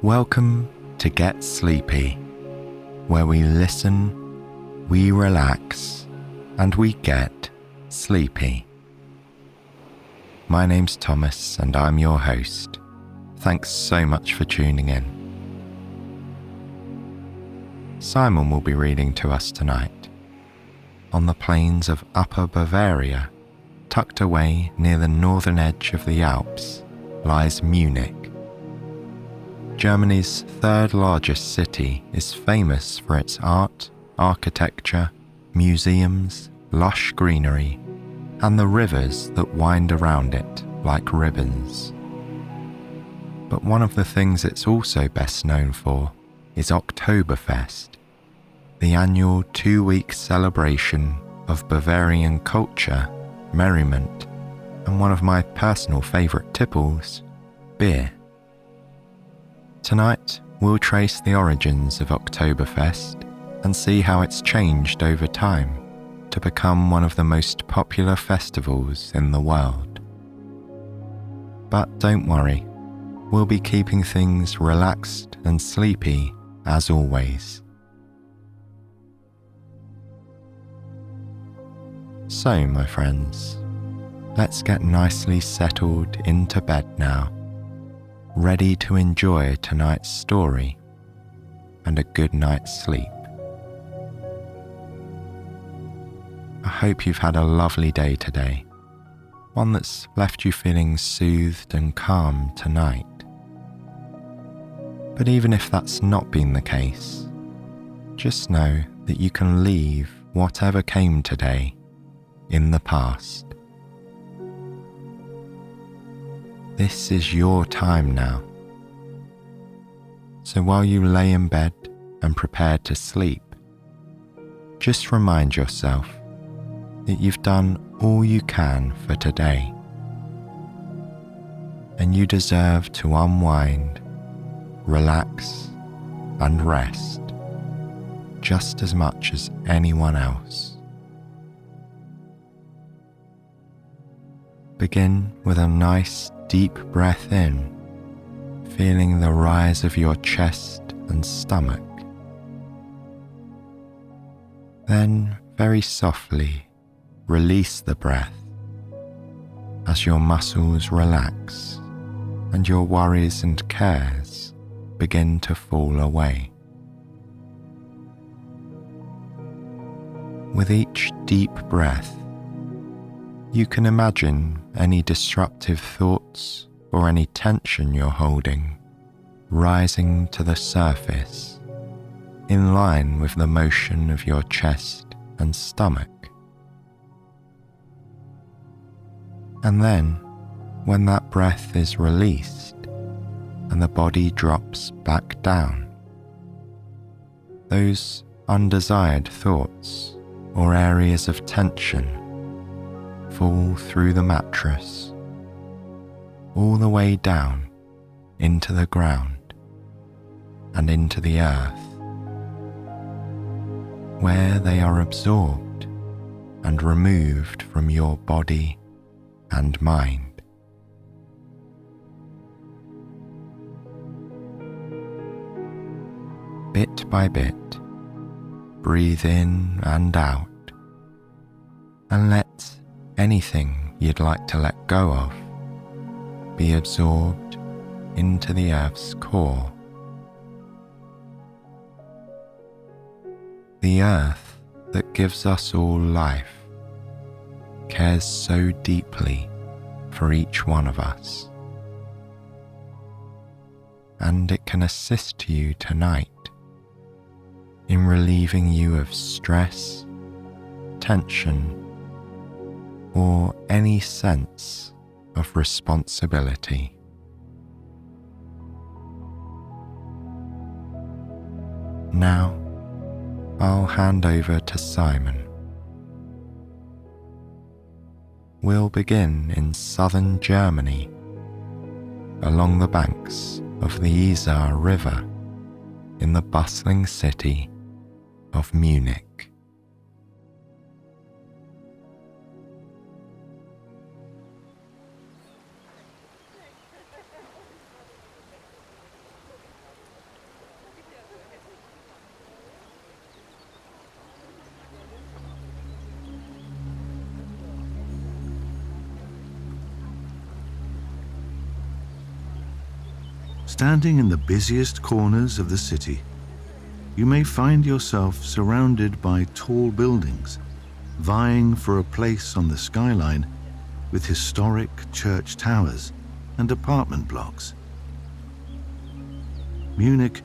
Welcome to Get Sleepy, where we listen, we relax, and we get sleepy. My name's Thomas and I'm your host. Thanks so much for tuning in. Simon will be reading to us tonight. On the plains of Upper Bavaria, tucked away near the northern edge of the Alps, lies Munich. Germany's third largest city is famous for its art, architecture, museums, lush greenery, and the rivers that wind around it like ribbons. But one of the things it's also best known for is Oktoberfest, the annual 2-week celebration of Bavarian culture, merriment, and one of my personal favourite tipples, beer. Tonight, we'll trace the origins of Oktoberfest and see how it's changed over time to become one of the most popular festivals in the world. But don't worry, we'll be keeping things relaxed and sleepy as always. So, my friends, let's get nicely settled into bed now, ready to enjoy tonight's story and a good night's sleep. I hope you've had a lovely day today, one that's left you feeling soothed and calm tonight. But even if that's not been the case, just know that you can leave whatever came today in the past. This is your time now. So while you lay in bed and prepare to sleep, just remind yourself that you've done all you can for today, and you deserve to unwind, relax, and rest just as much as anyone else. Begin with a nice deep breath in, feeling the rise of your chest and stomach. Then, very softly, release the breath as your muscles relax and your worries and cares begin to fall away. With each deep breath, you can imagine any disruptive thoughts or any tension you're holding rising to the surface in line with the motion of your chest and stomach. And then, when that breath is released and the body drops back down, those undesired thoughts or areas of tension fall through the mattress, all the way down into the ground and into the earth, where they are absorbed and removed from your body and mind. Bit by bit, breathe in and out, and let anything you'd like to let go of be absorbed into the Earth's core. The Earth that gives us all life cares so deeply for each one of us, and it can assist you tonight in relieving you of stress, tension, or any sense of responsibility. Now, I'll hand over to Simon. We'll begin in southern Germany, along the banks of the Isar River in the bustling city of Munich. Standing in the busiest corners of the city, you may find yourself surrounded by tall buildings, vying for a place on the skyline with historic church towers and apartment blocks. Munich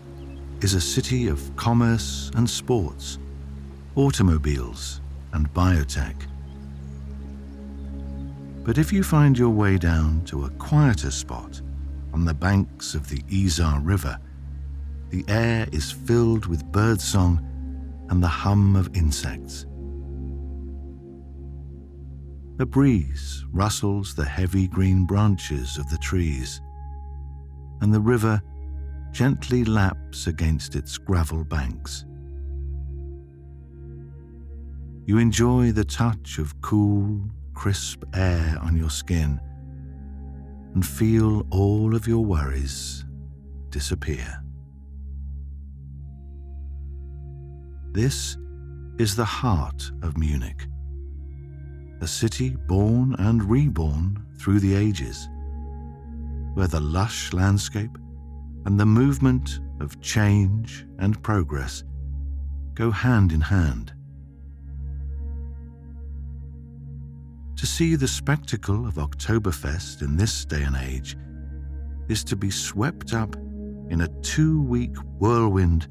is a city of commerce and sports, automobiles and biotech. But if you find your way down to a quieter spot on the banks of the Isar River, the air is filled with birdsong and the hum of insects. A breeze rustles the heavy green branches of the trees, and the river gently laps against its gravel banks. You enjoy the touch of cool, crisp air on your skin and feel all of your worries disappear. This is the heart of Munich, a city born and reborn through the ages, where the lush landscape and the movement of change and progress go hand in hand. To see the spectacle of Oktoberfest in this day and age is to be swept up in a 2-week whirlwind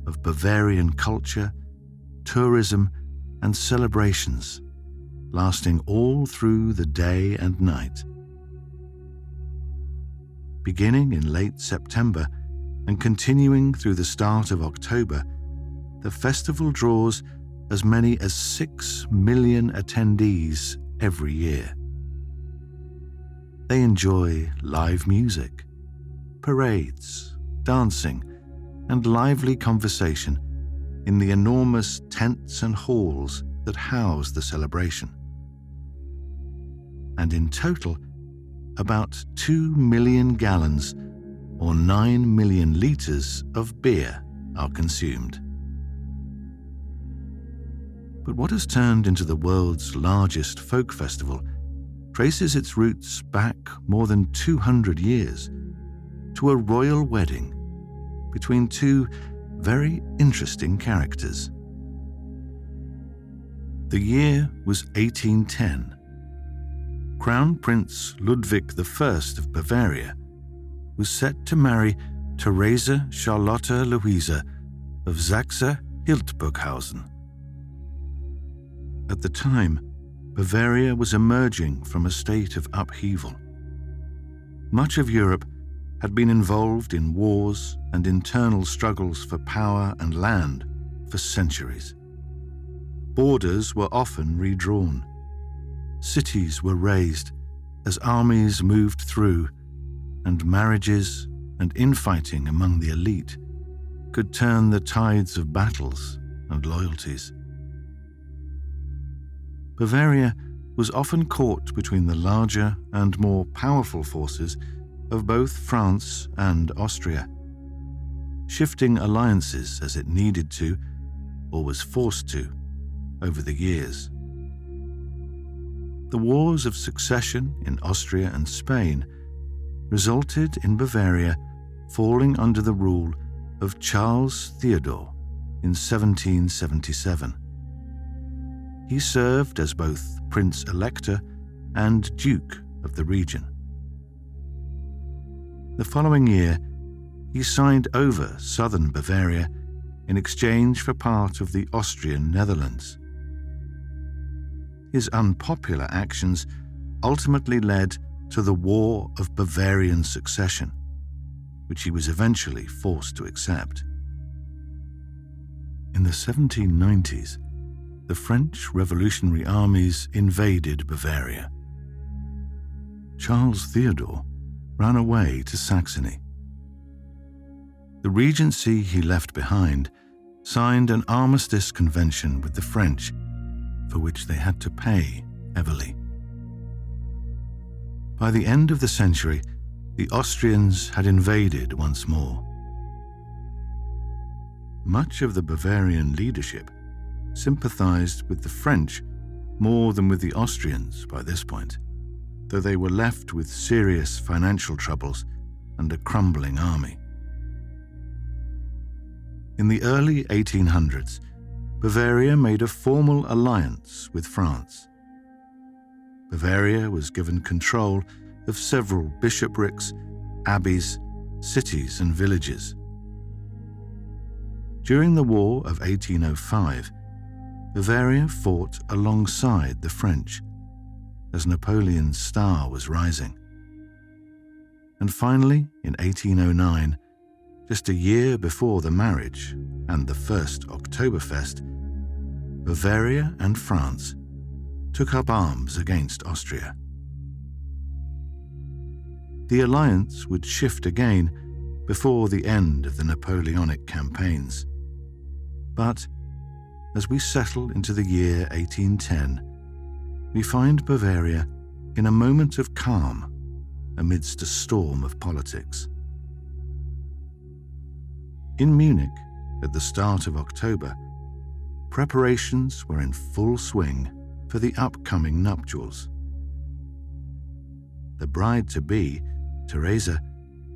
of Bavarian culture, tourism, and celebrations, lasting all through the day and night. Beginning in late September and continuing through the start of October, the festival draws as many as 6 million attendees every year. They enjoy live music, parades, dancing, and lively conversation in the enormous tents and halls that house the celebration. And in total, about 2 million gallons or 9 million litres of beer are consumed. But what has turned into the world's largest folk festival traces its roots back more than 200 years to a royal wedding between two very interesting characters. The year was 1810. Crown Prince Ludwig I of Bavaria was set to marry Theresa Charlotte Louisa of Saxe-Hildburghausen. At the time, Bavaria was emerging from a state of upheaval. Much of Europe had been involved in wars and internal struggles for power and land for centuries. Borders were often redrawn. Cities were razed as armies moved through, and marriages and infighting among the elite could turn the tides of battles and loyalties. Bavaria was often caught between the larger and more powerful forces of both France and Austria, shifting alliances as it needed to, or was forced to, over the years. The wars of succession in Austria and Spain resulted in Bavaria falling under the rule of Charles Theodore in 1777. He served as both Prince Elector and Duke of the region. The following year, he signed over southern Bavaria in exchange for part of the Austrian Netherlands. His unpopular actions ultimately led to the War of Bavarian Succession, which he was eventually forced to accept. In the 1790s, the French revolutionary armies invaded Bavaria. Charles Theodore ran away to Saxony. The regency he left behind signed an armistice convention with the French, for which they had to pay heavily. By the end of the century, the Austrians had invaded once more. Much of the Bavarian leadership sympathized with the French more than with the Austrians by this point, though they were left with serious financial troubles and a crumbling army. In the early 1800s, Bavaria made a formal alliance with France. Bavaria was given control of several bishoprics, abbeys, cities and villages. During the War of 1805, Bavaria fought alongside the French as Napoleon's star was rising. And finally, in 1809, just a year before the marriage and the first Oktoberfest, Bavaria and France took up arms against Austria. The alliance would shift again before the end of the Napoleonic campaigns. But as we settle into the year 1810, we find Bavaria in a moment of calm amidst a storm of politics. In Munich, at the start of October, preparations were in full swing for the upcoming nuptials. The bride-to-be, Theresa,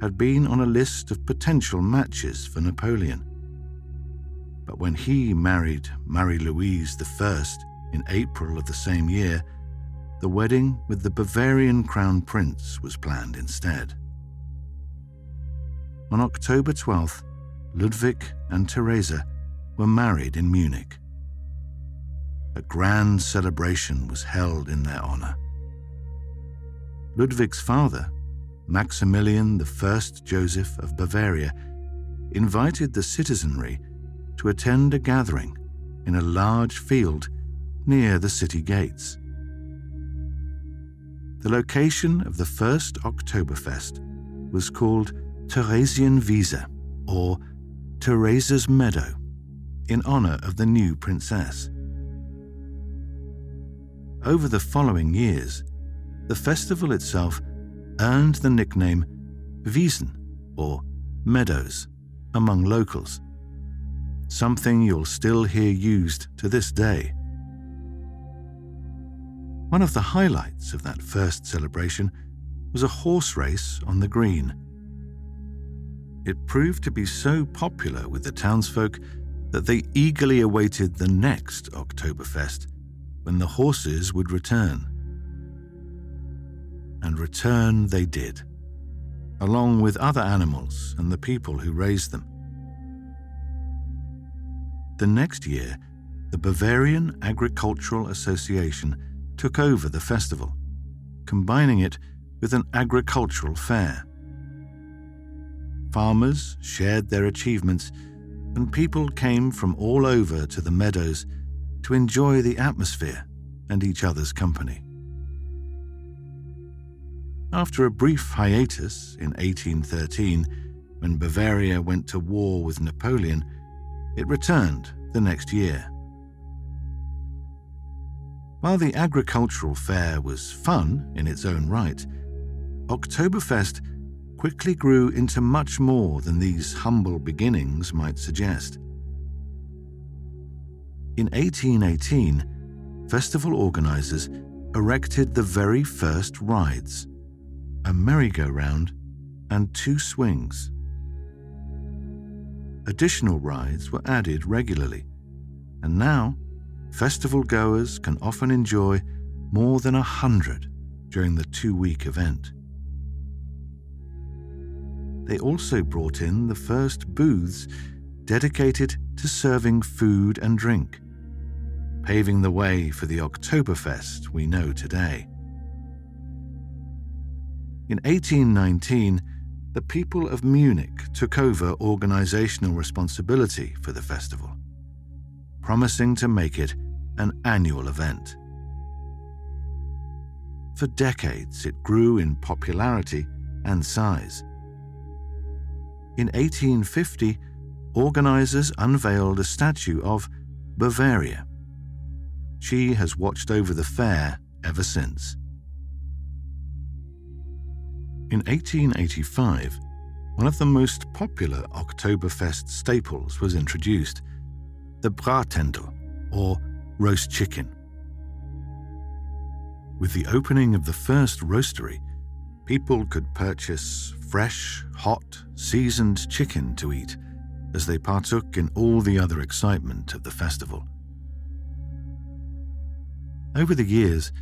had been on a list of potential matches for Napoleon. But when he married Marie-Louise I in April of the same year, the wedding with the Bavarian crown prince was planned instead. On October 12th, Ludwig and Theresa were married in Munich. A grand celebration was held in their honor. Ludwig's father, Maximilian I Joseph of Bavaria, invited the citizenry to attend a gathering in a large field near the city gates. The location of the first Oktoberfest was called Theresienwiese, or Theresa's Meadow, in honor of the new princess. Over the following years, the festival itself earned the nickname Wiesen, or Meadows, among locals, something you'll still hear used to this day. One of the highlights of that first celebration was a horse race on the green. It proved to be so popular with the townsfolk that they eagerly awaited the next Oktoberfest, when the horses would return. And return they did, along with other animals and the people who raised them. The next year, the Bavarian Agricultural Association took over the festival, combining it with an agricultural fair. Farmers shared their achievements, and people came from all over to the meadows to enjoy the atmosphere and each other's company. After a brief hiatus in 1813, when Bavaria went to war with Napoleon, it returned the next year. While the agricultural fair was fun in its own right, Oktoberfest quickly grew into much more than these humble beginnings might suggest. In 1818, festival organizers erected the very first rides, a merry-go-round and 2 swings. Additional rides were added regularly, and now festival goers can often enjoy more than 100 during the 2-week event. They also brought in the first booths dedicated to serving food and drink, paving the way for the Oktoberfest we know today. In 1819, the people of Munich took over organizational responsibility for the festival, promising to make it an annual event. For decades, it grew in popularity and size. In 1850, organizers unveiled a statue of Bavaria. She has watched over the fair ever since. In 1885, one of the most popular Oktoberfest staples was introduced, the Bratendl, or roast chicken. With the opening of the first roastery, people could purchase fresh, hot, seasoned chicken to eat as they partook in all the other excitement of the festival. Over the years,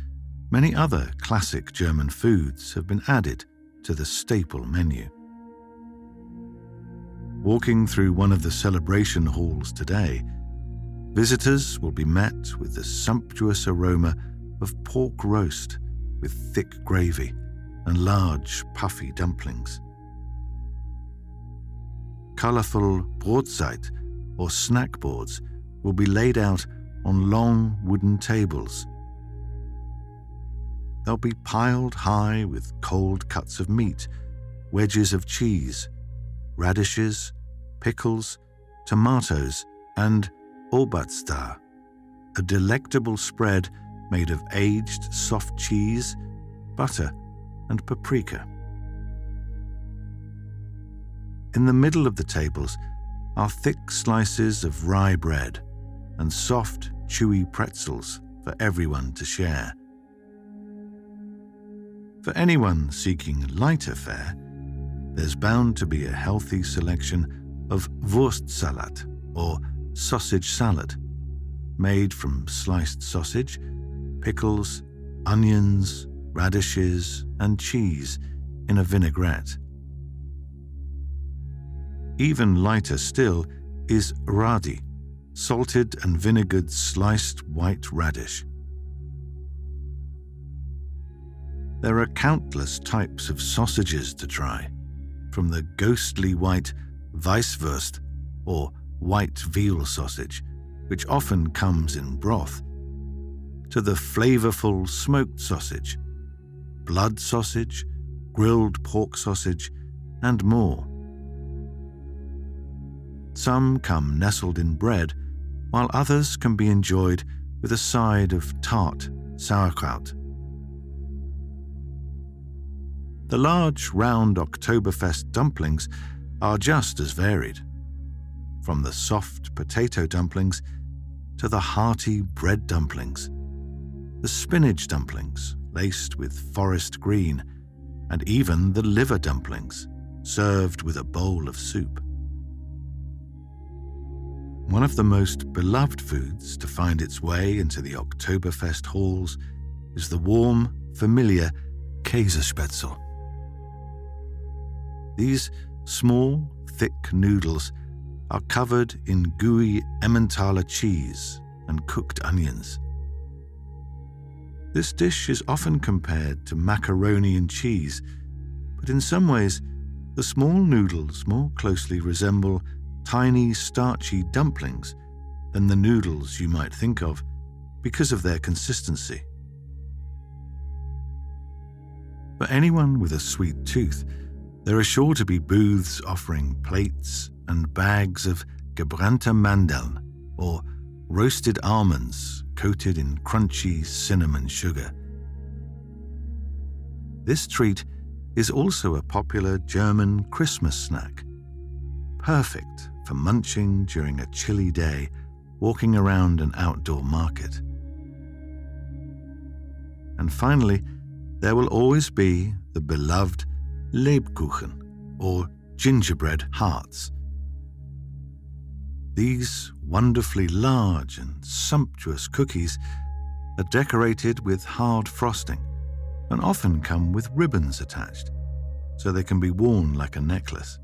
many other classic German foods have been added to the staple menu. Walking through one of the celebration halls today, visitors will be met with the sumptuous aroma of pork roast with thick gravy and large, puffy dumplings. Colourful Brotzeit or snack boards will be laid out on long wooden tables. They'll be piled high with cold cuts of meat, wedges of cheese, radishes, pickles, tomatoes, and Oberster, a delectable spread made of aged soft cheese, butter, and paprika. In the middle of the tables are thick slices of rye bread and soft, chewy pretzels for everyone to share. For anyone seeking lighter fare, there's bound to be a healthy selection of Wurstsalat, or sausage salad, made from sliced sausage, pickles, onions, radishes, and cheese in a vinaigrette. Even lighter still is Radi, salted and vinegared sliced white radish. There are countless types of sausages to try, from the ghostly white Weisswurst, or white veal sausage, which often comes in broth, to the flavorful smoked sausage, blood sausage, grilled pork sausage, and more. Some come nestled in bread, while others can be enjoyed with a side of tart sauerkraut. The large, round Oktoberfest dumplings are just as varied, from the soft potato dumplings to the hearty bread dumplings, the spinach dumplings laced with forest green, and even the liver dumplings served with a bowl of soup. One of the most beloved foods to find its way into the Oktoberfest halls is the warm, familiar Käsespätzle. These small, thick noodles are covered in gooey Emmentaler cheese and cooked onions. This dish is often compared to macaroni and cheese, but in some ways, the small noodles more closely resemble tiny, starchy dumplings than the noodles you might think of because of their consistency. For anyone with a sweet tooth, there are sure to be booths offering plates and bags of gebrannte Mandeln, or roasted almonds coated in crunchy cinnamon sugar. This treat is also a popular German Christmas snack, perfect for munching during a chilly day walking around an outdoor market. And finally, there will always be the beloved Lebkuchen, or gingerbread hearts. These wonderfully large and sumptuous cookies are decorated with hard frosting and often come with ribbons attached, so they can be worn like a necklace.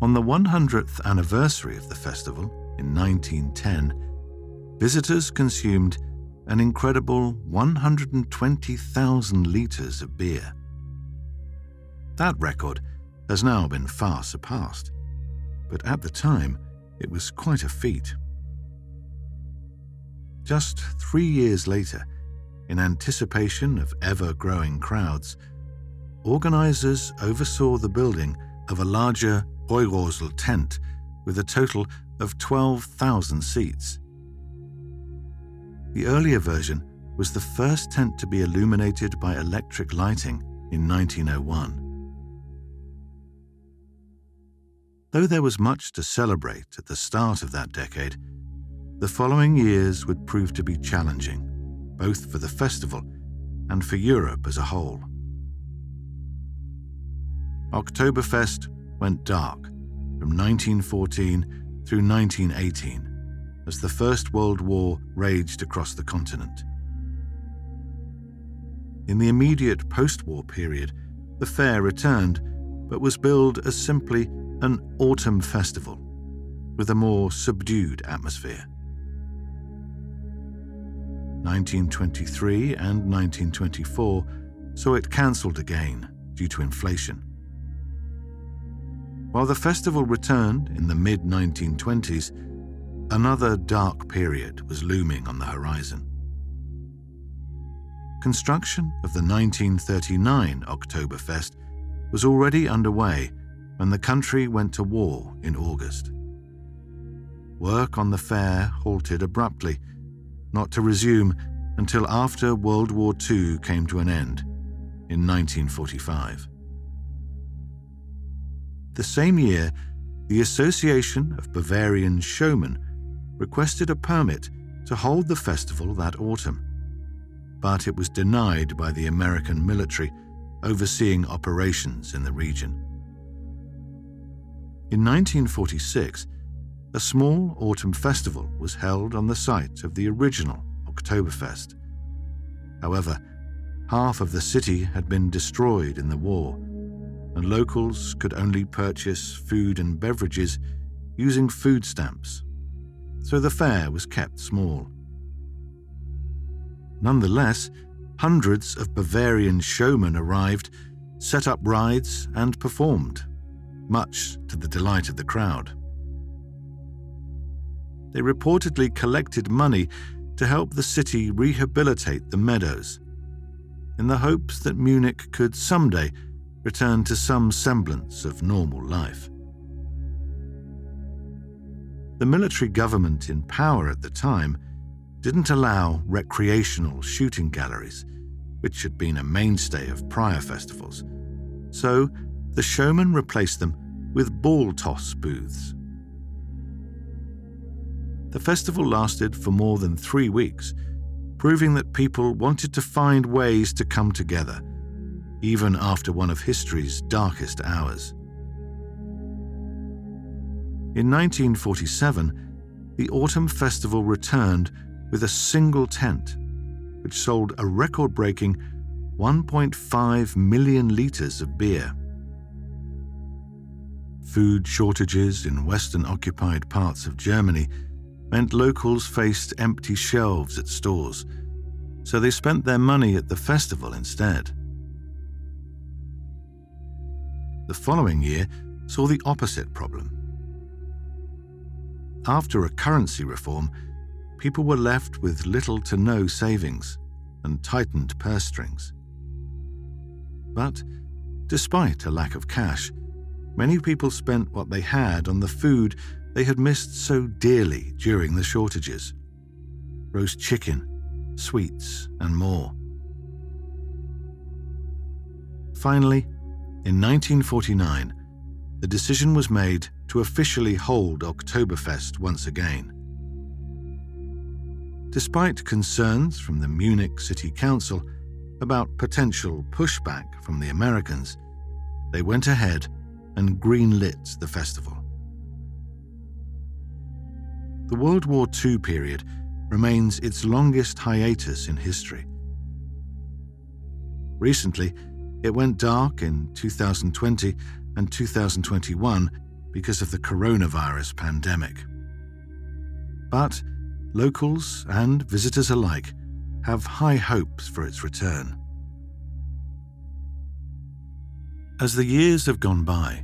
On the 100th anniversary of the festival in 1910, visitors consumed an incredible 120,000 litres of beer. That record has now been far surpassed, but at the time it was quite a feat. Just 3 years later, in anticipation of ever-growing crowds, organisers oversaw the building of a larger Bräurosel tent with a total of 12,000 seats. The earlier version was the first tent to be illuminated by electric lighting in 1901. Though there was much to celebrate at the start of that decade, the following years would prove to be challenging, both for the festival and for Europe as a whole. Oktoberfest went dark from 1914 through 1918 as the First World War raged across the continent. In the immediate post-war period, the fair returned, but was billed as simply an autumn festival with a more subdued atmosphere. 1923 and 1924 saw it cancelled again due to inflation. While the festival returned in the mid-1920s, another dark period was looming on the horizon. Construction of the 1939 Oktoberfest was already underway when the country went to war in August. Work on the fair halted abruptly, not to resume until after World War II came to an end in 1945. The same year, the Association of Bavarian Showmen requested a permit to hold the festival that autumn, but it was denied by the American military overseeing operations in the region. In 1946, a small autumn festival was held on the site of the original Oktoberfest. However, half of the city had been destroyed in the war, and locals could only purchase food and beverages using food stamps, so the fair was kept small. Nonetheless, hundreds of Bavarian showmen arrived, set up rides, and performed, much to the delight of the crowd. They reportedly collected money to help the city rehabilitate the meadows, in the hopes that Munich could someday return to some semblance of normal life. The military government in power at the time didn't allow recreational shooting galleries, which had been a mainstay of prior festivals, so the showmen replaced them with ball toss booths. The festival lasted for more than 3 weeks, proving that people wanted to find ways to come together, even after one of history's darkest hours. In 1947, the Autumn Festival returned with a single tent, which sold a record-breaking 1.5 million litres of beer. Food shortages in Western-occupied parts of Germany meant locals faced empty shelves at stores, so they spent their money at the festival instead. The following year saw the opposite problem. After a currency reform, people were left with little to no savings and tightened purse strings. But despite a lack of cash, many people spent what they had on the food they had missed so dearly during the shortages: roast chicken, sweets, and more. Finally, in 1949, the decision was made to officially hold Oktoberfest once again. Despite concerns from the Munich City Council about potential pushback from the Americans, they went ahead and greenlit the festival. The World War II period remains its longest hiatus in history. Recently, it went dark in 2020 and 2021 because of the coronavirus pandemic. But locals and visitors alike have high hopes for its return. As the years have gone by,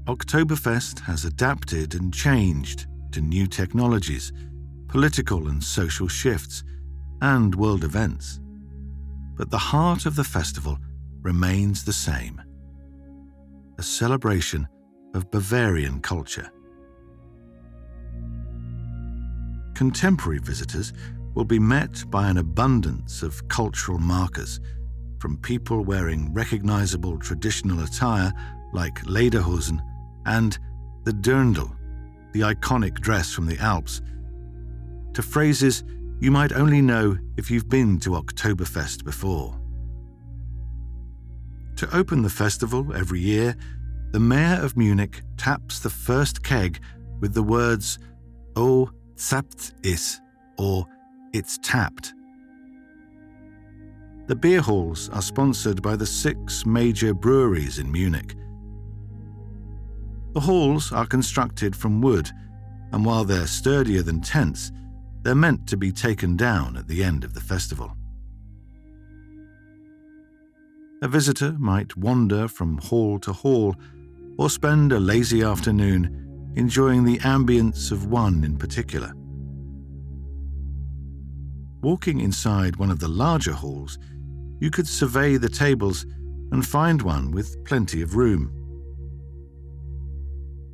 Oktoberfest has adapted and changed to new technologies, political and social shifts, and world events. But the heart of the festival remains the same: a celebration of Bavarian culture. Contemporary visitors will be met by an abundance of cultural markers, from people wearing recognizable traditional attire like lederhosen and the dirndl, the iconic dress from the Alps, to phrases you might only know if you've been to Oktoberfest before. To open the festival every year, the mayor of Munich taps the first keg with the words "O zappt is," or "It's tapped." The beer halls are sponsored by the 6 major breweries in Munich. The halls are constructed from wood, and while they're sturdier than tents, they're meant to be taken down at the end of the festival. A visitor might wander from hall to hall or spend a lazy afternoon enjoying the ambience of one in particular. Walking inside one of the larger halls, you could survey the tables and find one with plenty of room.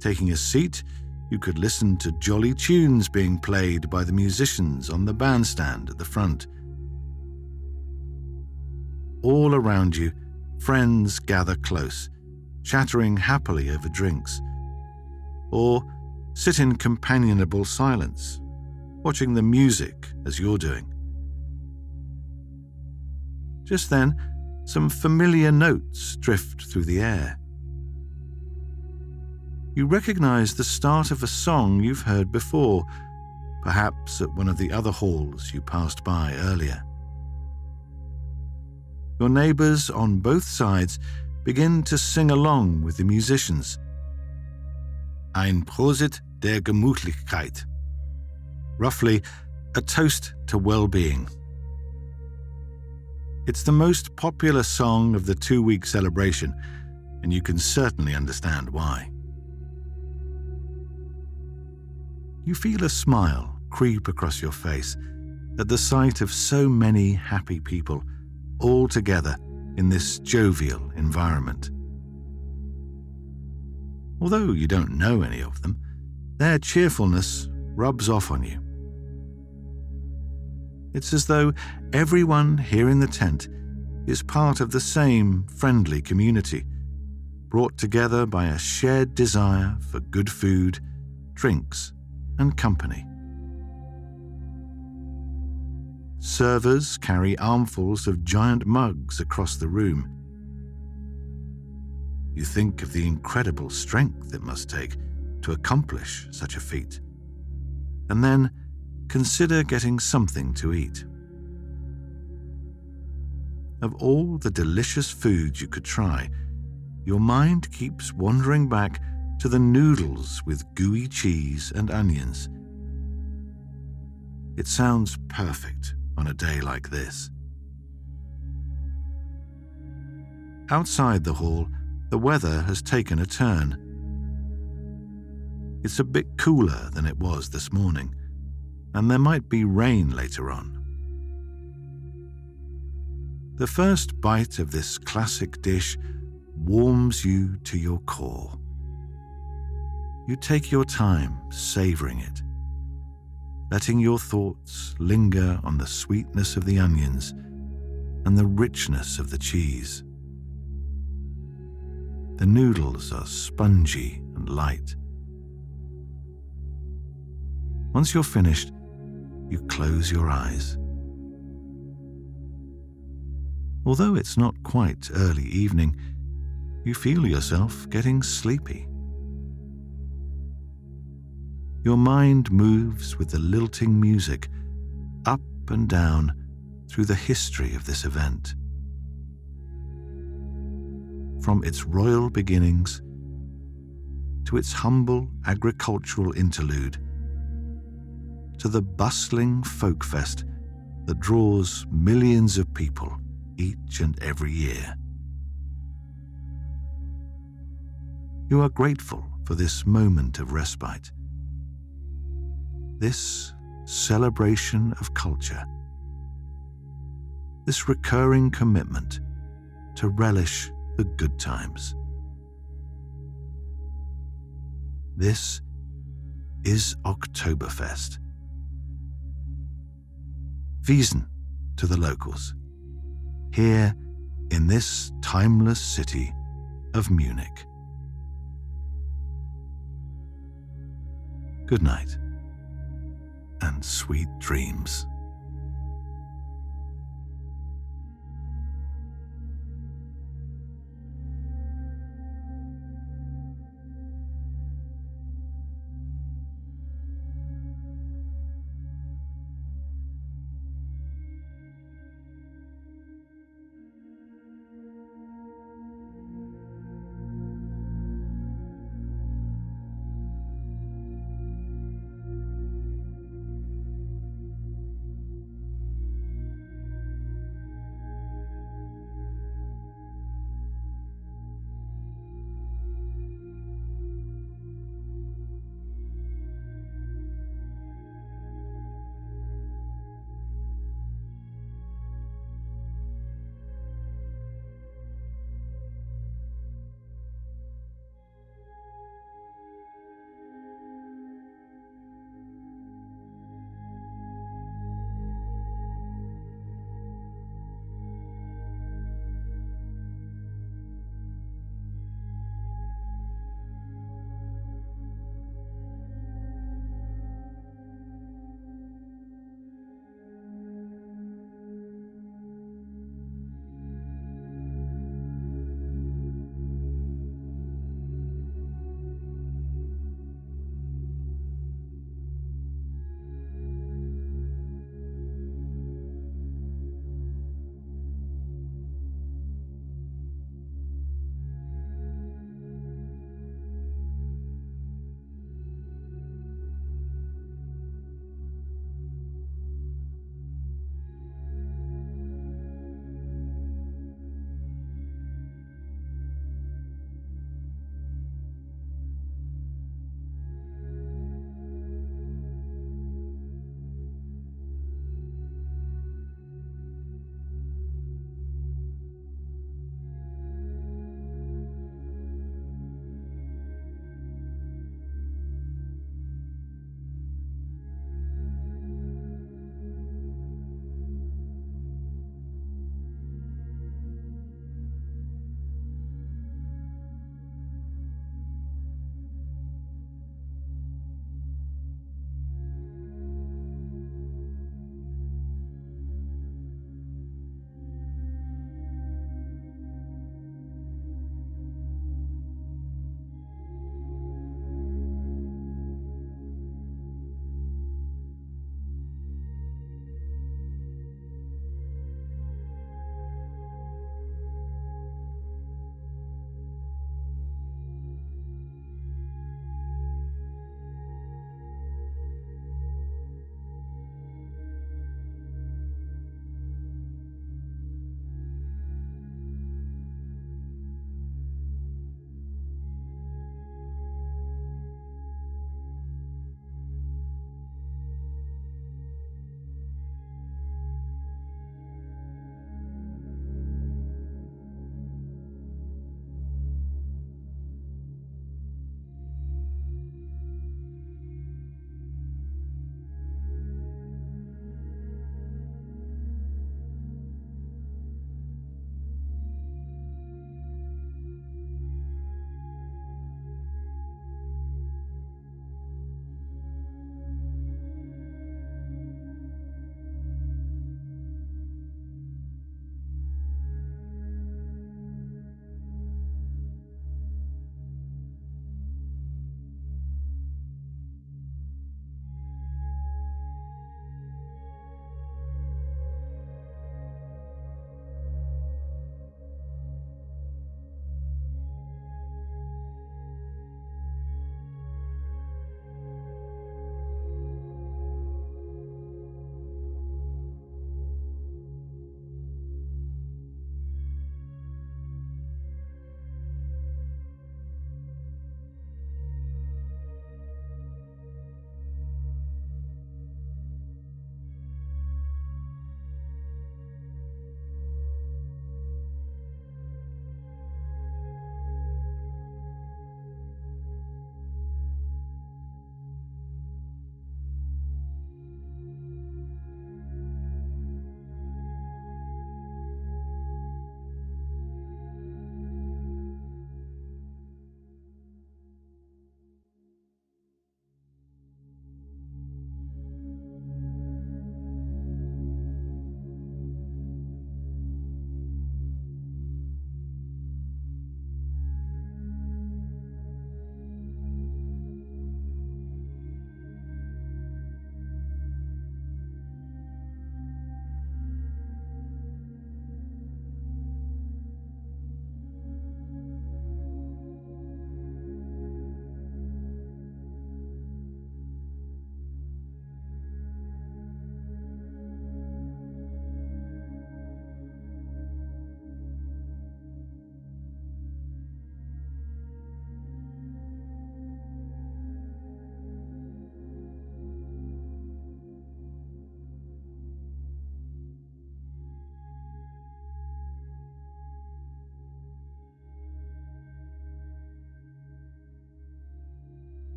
Taking a seat, you could listen to jolly tunes being played by the musicians on the bandstand at the front. All around you, friends gather close, chattering happily over drinks, or sit in companionable silence, watching the music as you're doing. Just then, some familiar notes drift through the air. You recognize the start of a song you've heard before, perhaps at one of the other halls you passed by earlier. Your neighbors on both sides begin to sing along with the musicians. Ein Prosit der Gemütlichkeit. Roughly, a toast to well-being. It's the most popular song of the 2-week celebration, and you can certainly understand why. You feel a smile creep across your face at the sight of so many happy people all together in this jovial environment. Although you don't know any of them, their cheerfulness rubs off on you. It's as though everyone here in the tent is part of the same friendly community, brought together by a shared desire for good food, drinks, and company. Servers carry armfuls of giant mugs across the room. You think of the incredible strength it must take to accomplish such a feat, and then consider getting something to eat. Of all the delicious foods you could try, your mind keeps wandering back to the noodles with gooey cheese and onions. It sounds perfect on a day like this. Outside the hall, the weather has taken a turn. It's a bit cooler than it was this morning, and there might be rain later on. The first bite of this classic dish warms you to your core. You take your time savoring it, letting your thoughts linger on the sweetness of the onions and the richness of the cheese. The noodles are spongy and light. Once you're finished, you close your eyes. Although it's not quite early evening, you feel yourself getting sleepy. Your mind moves with the lilting music up and down through the history of this event. From its royal beginnings to its humble agricultural interlude to the bustling folk fest that draws millions of people each and every year. You are grateful for this moment of respite, this celebration of culture, this recurring commitment to relish the good times. This is Oktoberfest. Wiesen to the locals, here in this timeless city of Munich. Good night and sweet dreams.